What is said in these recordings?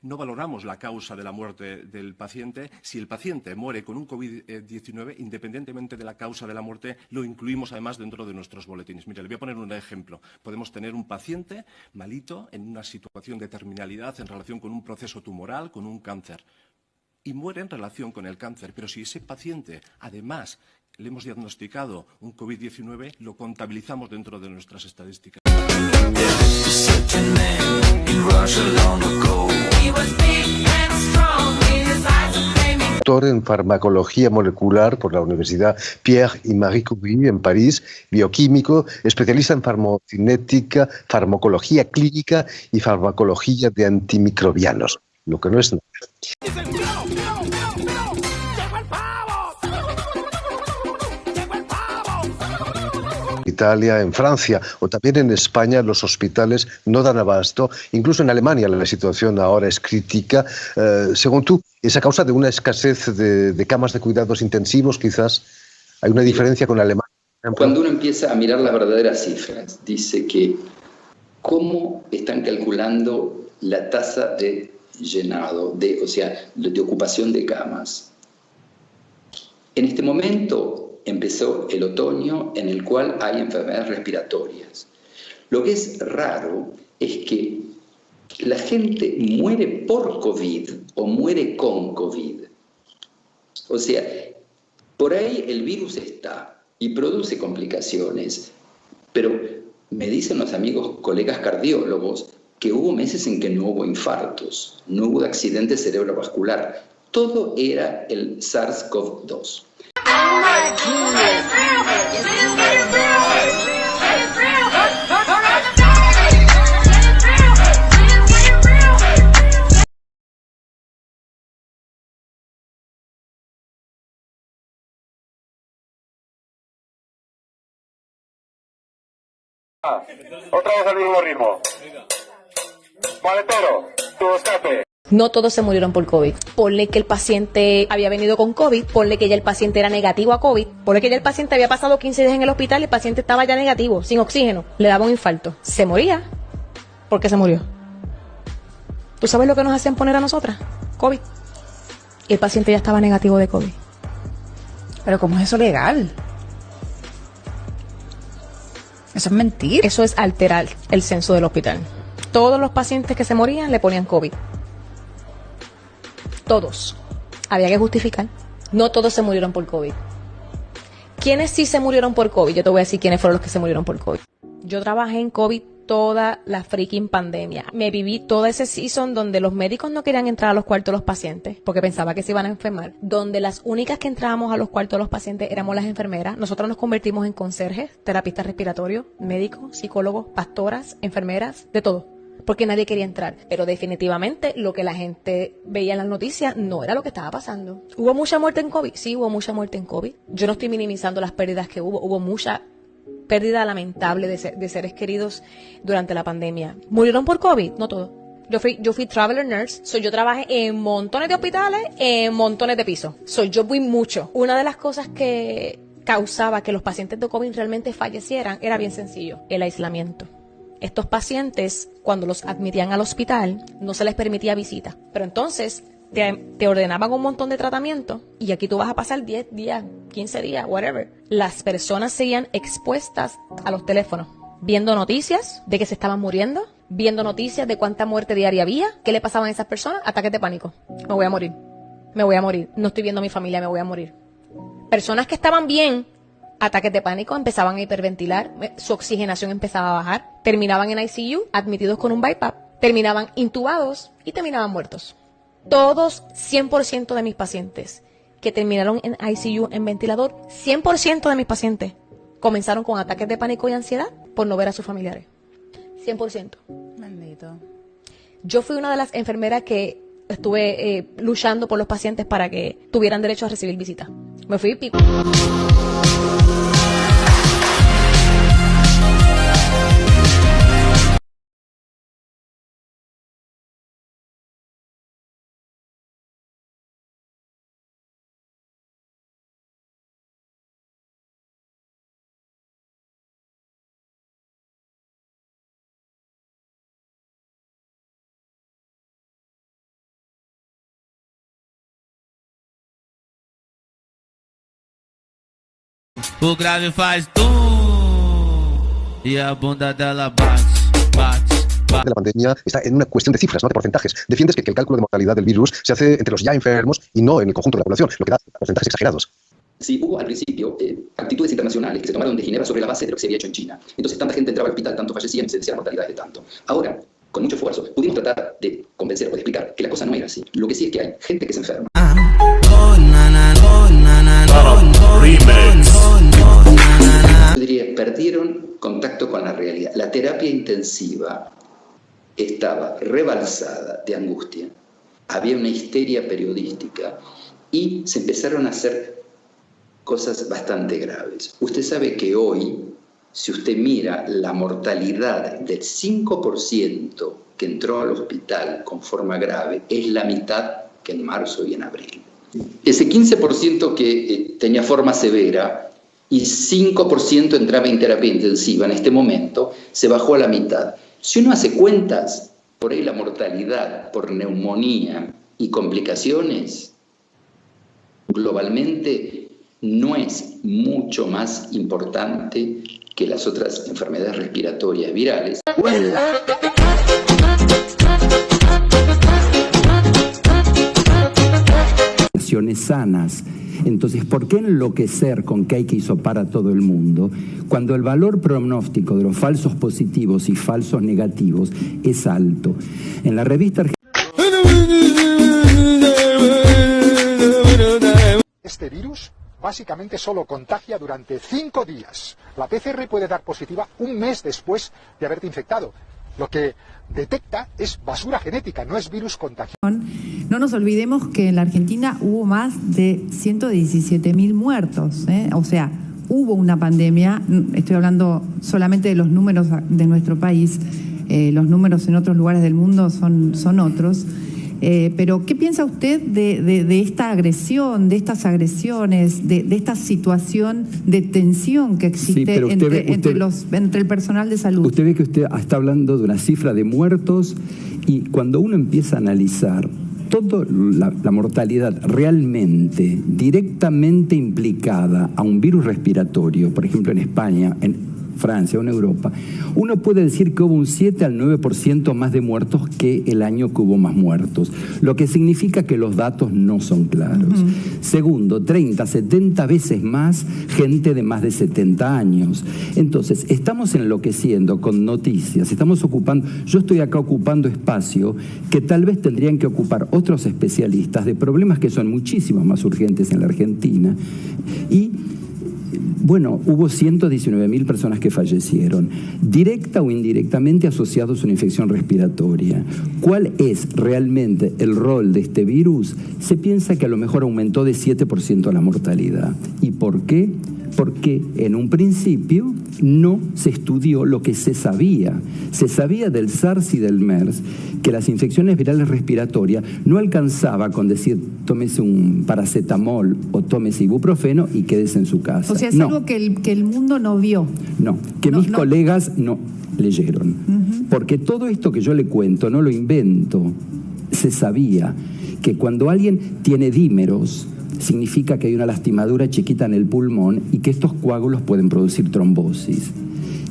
no valoramos la causa de la muerte del paciente. Si el paciente muere con un COVID-19, independientemente de la causa de la muerte, lo incluimos además dentro de nuestros boletines. Mire, le voy a poner un ejemplo. Podemos tener un paciente malito en una situación de terminalidad en relación con un proceso tumoral, con un cáncer, y muere en relación con el cáncer. Pero si ese paciente, además, le hemos diagnosticado un COVID-19, lo contabilizamos dentro de nuestras estadísticas. Doctor en farmacología molecular por la Universidad Pierre y Marie Curie en París, bioquímico, especialista en farmocinética, farmacología clínica y farmacología de antimicrobianos, lo que no es nada. Italia, en Francia o también en España los hospitales no dan abasto. Incluso en Alemania la situación ahora es crítica. Según tú, ¿es a causa de una escasez de camas de cuidados intensivos quizás? ¿Hay una diferencia con Alemania, por ejemplo? Cuando uno empieza a mirar las verdaderas cifras, dice que cómo están calculando la tasa de llenado, o sea, de ocupación de camas. En este momento empezó el otoño en el cual hay enfermedades respiratorias. Lo que es raro es que la gente muere por COVID o muere con COVID. O sea, por ahí el virus está y produce complicaciones, pero me dicen los amigos, colegas cardiólogos, que hubo meses en que no hubo infartos, no hubo accidente cerebrovascular. Todo era el SARS-CoV-2. Otra vez al mismo ritmo. Maletero, tu escape. No todos se murieron por COVID. Ponle que el paciente había venido con COVID, ponle que ya el paciente era negativo a COVID, ponle que ya el paciente había pasado 15 días en el hospital y el paciente estaba ya negativo, sin oxígeno, le daba un infarto. Se moría. ¿Por qué se murió? ¿Tú sabes lo que nos hacen poner a nosotras? COVID. Y el paciente ya estaba negativo de COVID. Pero ¿cómo es eso legal? Eso es mentir. Eso es alterar el censo del hospital. Todos los pacientes que se morían le ponían COVID. Todos. Había que justificar. No todos se murieron por COVID. ¿Quiénes sí se murieron por COVID? Yo te voy a decir quiénes fueron los que se murieron por COVID. Yo trabajé en COVID toda la freaking pandemia. Me viví todo ese season donde los médicos no querían entrar a los cuartos de los pacientes porque pensaba que se iban a enfermar. Donde las únicas que entrábamos a los cuartos de los pacientes éramos las enfermeras. Nosotros nos convertimos en conserjes, terapistas respiratorios, médicos, psicólogos, pastoras, enfermeras, de todo. Porque nadie quería entrar. Pero definitivamente lo que la gente veía en las noticias no era lo que estaba pasando. ¿Hubo mucha muerte en COVID? Sí, hubo mucha muerte en COVID. Yo no estoy minimizando las pérdidas que hubo. Hubo mucha pérdida lamentable de seres queridos durante la pandemia. ¿Murieron por COVID? No todos. Yo fui traveler nurse. Yo trabajé en montones de hospitales, en montones de pisos. Yo fui mucho. Una de las cosas que causaba que los pacientes de COVID realmente fallecieran era bien sencillo. El aislamiento. Estos pacientes, cuando los admitían al hospital, no se les permitía visita. Pero entonces te ordenaban un montón de tratamiento y aquí tú vas a pasar 10 días, 15 días, whatever. Las personas seguían expuestas a los teléfonos, viendo noticias de que se estaban muriendo, viendo noticias de cuánta muerte diaria había, qué le pasaban a esas personas, ataques de pánico. Me voy a morir, no estoy viendo a mi familia, me voy a morir. Personas que estaban bien, ataques de pánico, empezaban a hiperventilar, su oxigenación empezaba a bajar, terminaban en ICU, admitidos con un BiPAP, terminaban intubados y terminaban muertos. Todos, 100% de mis pacientes que terminaron en ICU en ventilador, 100% de mis pacientes comenzaron con ataques de pánico y ansiedad por no ver a sus familiares. 100%. Maldito. Yo fui una de las enfermeras que estuve luchando por los pacientes para que tuvieran derecho a recibir visita. Me fui pico. o grave faz tum e a bunda dela bate, bate. De la pandemia está en una cuestión de cifras, no de porcentajes. Defiendes que el cálculo de mortalidad del virus se hace entre los ya enfermos y no en el conjunto de la población, lo que da porcentajes exagerados. Sí, hubo al principio actitudes internacionales que se tomaron de Ginebra sobre la base de lo que se había hecho en China. Entonces tanta gente entraba al hospital, tanto fallecían y se decía la mortalidad de tanto. Ahora, con mucho esfuerzo, pudimos tratar de convencer o de explicar que la cosa no era así. Lo que sí es que hay gente que se enferma. Yo diría, perdieron contacto con la realidad. La terapia intensiva estaba rebalsada de angustia, había una histeria periodística y se empezaron a hacer cosas bastante graves. Usted sabe que hoy, si usted mira la mortalidad del 5% que entró al hospital con forma grave, es la mitad que en marzo y en abril. Ese 15% que tenía forma severa y 5% entraba en terapia intensiva en este momento, se bajó a la mitad. Si uno hace cuentas, por ahí la mortalidad por neumonía y complicaciones, globalmente no es mucho más importante que las otras enfermedades respiratorias virales. Sanas. Entonces, ¿por qué enloquecer con que hay que hisopar a todo el mundo cuando el valor pronóstico de los falsos positivos y falsos negativos es alto? En la revista Este virus básicamente solo contagia durante 5 días. La PCR puede dar positiva un mes después de haberte infectado. Lo que detecta es basura genética, no es virus contagioso. No nos olvidemos que en la Argentina hubo más de 117.000 muertos, O sea, hubo una pandemia, estoy hablando solamente de los números de nuestro país, los números en otros lugares del mundo son otros. Pero, ¿qué piensa usted de esta agresión, de estas agresiones, de esta situación de tensión que existe entre el personal de salud? Usted ve que usted está hablando de una cifra de muertos y cuando uno empieza a analizar toda la mortalidad realmente, directamente implicada a un virus respiratorio, por ejemplo en España, en Francia o en Europa, uno puede decir que hubo un 7 al 9% más de muertos que el año que hubo más muertos, lo que significa que los datos no son claros. Segundo, 30, 70 veces más gente de más de 70 años. Entonces, estamos enloqueciendo con noticias, yo estoy acá ocupando espacio que tal vez tendrían que ocupar otros especialistas de problemas que son muchísimo más urgentes en la Argentina. Y bueno, hubo 119.000 personas que fallecieron, directa o indirectamente asociados a una infección respiratoria. ¿Cuál es realmente el rol de este virus? Se piensa que a lo mejor aumentó de 7% la mortalidad. ¿Y por qué? Porque en un principio no se estudió lo que se sabía. Se sabía del SARS y del MERS que las infecciones virales respiratorias no alcanzaba con decir tómese un paracetamol o tómese ibuprofeno y quédese en su casa. O sea, es algo que el mundo no vio. No, mis colegas no leyeron. Porque todo esto que yo le cuento no lo invento. Se sabía que cuando alguien tiene dímeros, significa que hay una lastimadura chiquita en el pulmón y que estos coágulos pueden producir trombosis.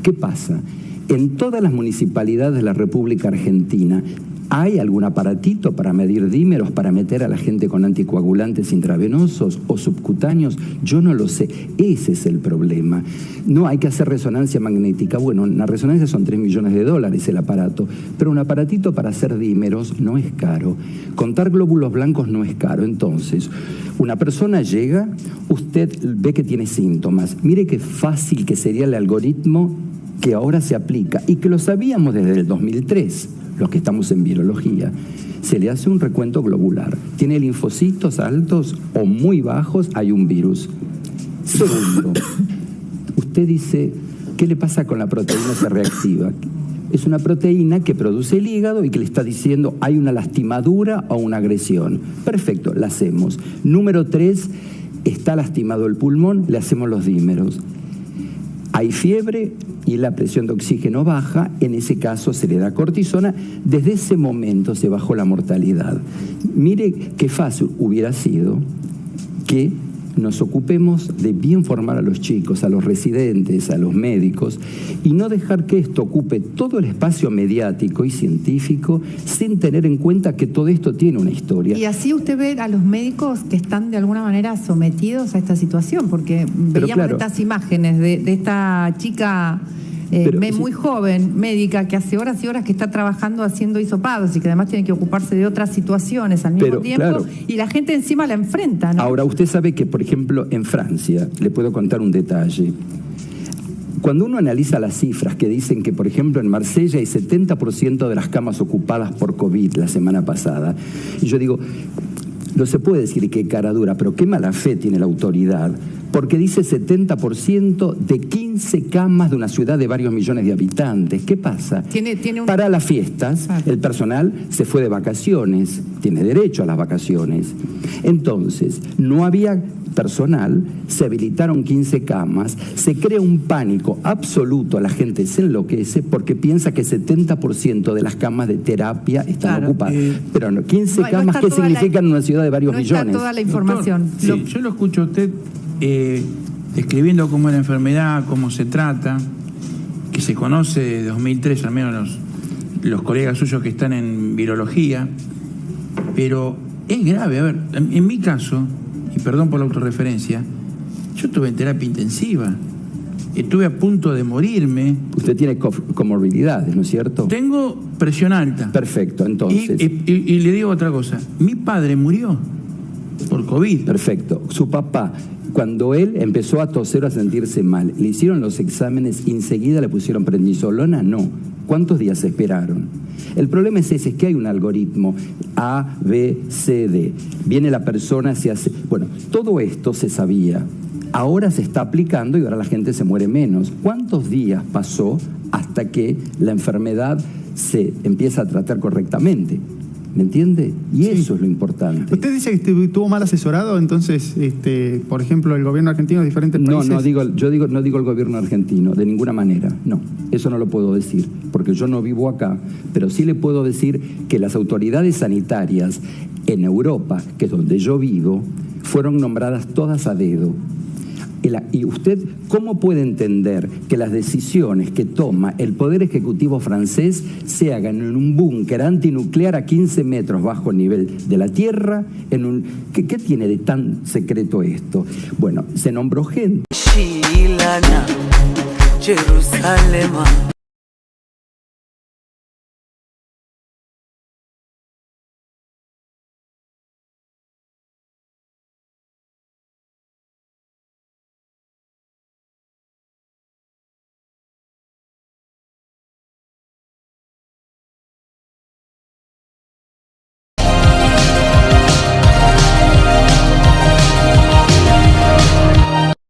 ¿Qué pasa? En todas las municipalidades de la República Argentina ¿hay algún aparatito para medir dímeros, para meter a la gente con anticoagulantes intravenosos o subcutáneos? Yo no lo sé. Ese es el problema. No hay que hacer resonancia magnética. Bueno, la resonancia son $3 millones el aparato, pero un aparatito para hacer dímeros no es caro. Contar glóbulos blancos no es caro. Entonces, una persona llega, usted ve que tiene síntomas. Mire qué fácil que sería el algoritmo que ahora se aplica y que lo sabíamos desde el 2003. Los que estamos en virología, se le hace un recuento globular. Tiene linfocitos altos o muy bajos, hay un virus. Segundo, usted dice, ¿qué le pasa con la proteína C reactiva? Es una proteína que produce el hígado y que le está diciendo hay una lastimadura o una agresión. Perfecto, la hacemos. Número 3, está lastimado el pulmón, le hacemos los dímeros. Hay fiebre y la presión de oxígeno baja, en ese caso se le da cortisona, desde ese momento se bajó la mortalidad. Mire qué fácil hubiera sido que nos ocupemos de bien formar a los chicos, a los residentes, a los médicos, y no dejar que esto ocupe todo el espacio mediático y científico sin tener en cuenta que todo esto tiene una historia. Y así usted ve a los médicos que están de alguna manera sometidos a esta situación, porque veíamos estas imágenes de esta chica muy joven, médica, que hace horas y horas que está trabajando haciendo hisopados y que además tiene que ocuparse de otras situaciones al mismo tiempo, y la gente encima la enfrenta, ¿no? Ahora, usted sabe que, por ejemplo, en Francia, le puedo contar un detalle. Cuando uno analiza las cifras que dicen que, por ejemplo, en Marsella hay 70% de las camas ocupadas por COVID la semana pasada, y yo digo, no se puede decir qué cara dura, pero qué mala fe tiene la autoridad, porque dice 70% de 15 camas de una ciudad de varios millones de habitantes. ¿Qué pasa? Para las fiestas, el personal se fue de vacaciones, tiene derecho a las vacaciones. Entonces, no había personal, se habilitaron 15 camas, se crea un pánico absoluto, la gente se enloquece porque piensa que 70% de las camas de terapia están ocupadas. Pero no, 15 camas, ¿qué significan en una ciudad de varios millones? No está toda la información. Doctor, yo lo escucho a usted describiendo cómo es la enfermedad, cómo se trata, que se conoce de 2003, al menos los colegas suyos que están en virología, pero es grave. A ver, en mi caso, y perdón por la autorreferencia, yo estuve en terapia intensiva, estuve a punto de morirme. Usted tiene comorbilidades, ¿no es cierto? Tengo presión alta. Perfecto, entonces. Y le digo otra cosa, mi padre murió por COVID. Perfecto, su papá, cuando él empezó a toser o a sentirse mal, ¿le hicieron los exámenes y enseguida le pusieron prednisolona? No. ¿Cuántos días esperaron? El problema es ese, es que hay un algoritmo A, B, C, D. Viene la persona, se hace... Bueno, todo esto se sabía. Ahora se está aplicando y ahora la gente se muere menos. ¿Cuántos días pasó hasta que la enfermedad se empieza a tratar correctamente? ¿Me entiende? Y eso es lo importante. Usted dice que estuvo mal asesorado, entonces, por ejemplo, el gobierno argentino de diferentes países. No digo el gobierno argentino, de ninguna manera. No, eso no lo puedo decir, porque yo no vivo acá, pero sí le puedo decir que las autoridades sanitarias en Europa, que es donde yo vivo, fueron nombradas todas a dedo. Y usted, ¿cómo puede entender que las decisiones que toma el Poder Ejecutivo francés se hagan en un búnker antinuclear a 15 metros bajo el nivel de la Tierra? ¿Qué tiene de tan secreto esto? Bueno, se nombró gente.